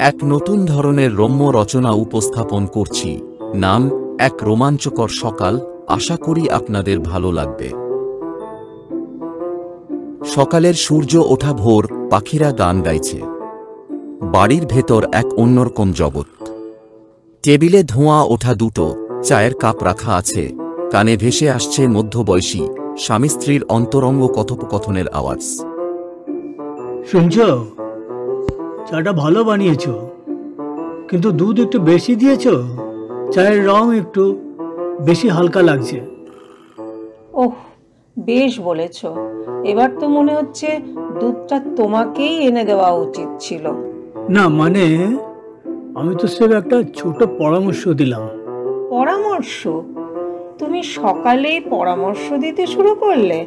এক নতুন ধরনের রম্য রচনা উপস্থাপন করছি, নাম এক রোমাঞ্চকর সকাল। আশা করি আপনাদের ভালো লাগবে। সকালের সূর্য ওঠা ভোর, পাখিরা গান গাইছে। বাড়ির ভেতর এক অন্যরকম জগৎ। টেবিলে ধোঁয়া ওঠা দুটো চায়ের কাপ রাখা আছে, কানে ভেসে আসছে মধ্যবয়সী স্বামী স্ত্রীর অন্তরঙ্গ কথোপকথনের আওয়াজ। শুনছ, চাটা ভালো বানিয়েছ, কিন্তু দুধ একটু বেশি দিয়েছ। চায়ের রং একটু বেশি হালকা লাগছে। ওহ, বেশ বলেছ। এবার তো মনে হচ্ছে দুধটা তোমাকেই এনে দেওয়া উচিত ছিল। না মানে, আমি তো স্রেফ একটা ছোট পরামর্শ দিলাম। পরামর্শ? তুমি সকালেই পরামর্শ দিতে শুরু করলে?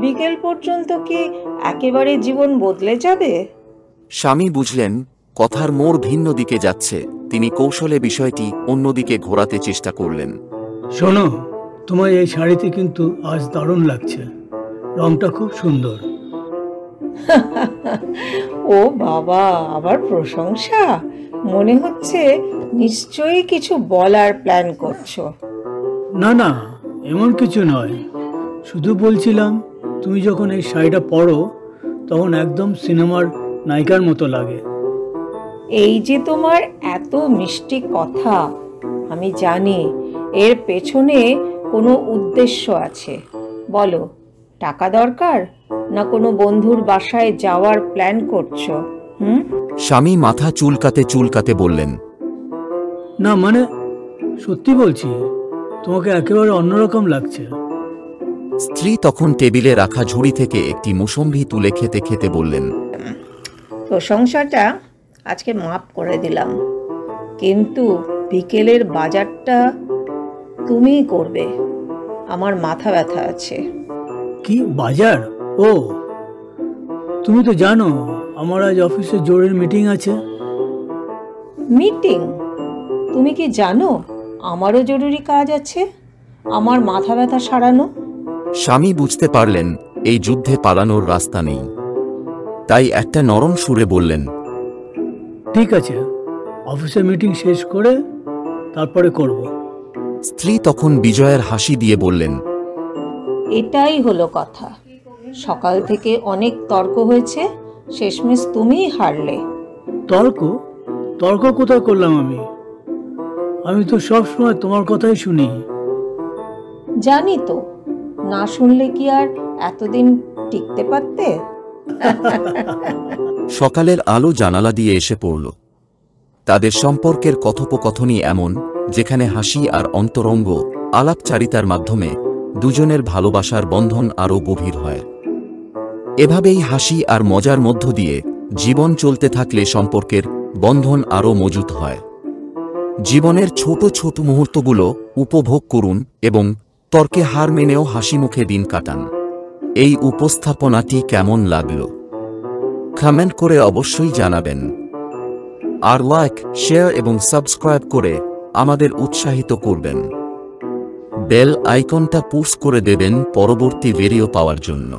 বিকেল পর্যন্ত কি একেবারে জীবন বদলে যাবে? স্বামী বুঝলেন কথার মোড় ভিন্ন দিকে যাচ্ছে। তিনি কৌশলে বিষয়টি অন্যদিকে ঘোরাতে চেষ্টা করলেন। শোনো, তোমার এই শাড়িতে কিন্তু আজ দারুণ লাগছে। রংটা খুব সুন্দর। ও বাবা, আবার প্রশংসা? মনে হচ্ছে নিশ্চয়ই কিছু বলার প্ল্যান করছো। না না, এমন কিছু নয়। শুধু বলছিলাম, তুমি যখন এই শাড়িটা পরো তখন একদম সিনেমার নায়িকার মতো লাগে। এই যে তোমার এত মিষ্টি কথা, আমি জানি এর পেছনে কোনো উদ্দেশ্য আছে। বলো, টাকা দরকার, না কোনো বন্ধুর বাসায় যাওয়ার প্ল্যান করছো? স্বামী মাথা চুলকাতে চুলকাতে বললেন, না মানে, সত্যি বলছি, তোমাকে একেবারে অন্যরকম লাগছে। স্ত্রী তখন টেবিলে রাখা ঝুড়ি থেকে একটি মুসম্বি তুলে খেতে খেতে বললেন, প্রশংসাটা আজকে মাফ করে দিলাম, কিন্তু বিকেলের বাজারটা তুমিই করবে। আমার মাথা ব্যথা আছে। কি বাজার? ও, তুমি তো জানো আমার আজ অফিসে জরুরি মিটিং আছে। মিটিং? তুমি কি জানো আমারও জরুরি কাজ আছে, আমার মাথা ব্যথা সারানো। স্বামী বুঝতে পারলেন এই যুদ্ধে পালানোর রাস্তা নেই, তাই একটা নরম সুরে বললেন, ঠিক আছে, অফিসে মিটিং শেষ করে তারপরে করব। স্ত্রী তখন বিজয়ের হাসি দিয়ে বললেন, এটাই হলো কথা। সকাল থেকে অনেক তর্ক হয়েছে, শেষমেশ তুমিই হারলে। তর্ক? তর্ক কোথায় করলাম আমি? আমি তো সব সময় তোমার কথাই শুনি। জানি তো, না শুনলে কি আর এতদিন টিকতে পারতে? সকালের আলো জানালা দিয়ে এসে পড়ল। তাদের সম্পর্কের কথোপকথনই এমন, যেখানে হাসি আর অন্তরঙ্গ আলাপচারিতার মাধ্যমে দুজনের ভালোবাসার বন্ধন আরও গভীর হয়। এভাবেই হাসি আর মজার মধ্য দিয়ে জীবন চলতে থাকলে সম্পর্কের বন্ধন আরও মজবুত হয়। জীবনের ছোট ছোট মুহূর্তগুলো উপভোগ করুন এবং তর্কে হার মেনেও হাসি মুখে দিন কাটান। এই উপস্থাপনাটি কেমন লাগলো কমেন্ট করে অবশ্যই জানাবেন। আর লাইক, শেয়ার এবং সাবস্ক্রাইব করে আমাদের উৎসাহিত করবেন। বেল আইকনটা পুশ করে দেবেন পরবর্তী ভিডিও পাওয়ার জন্য।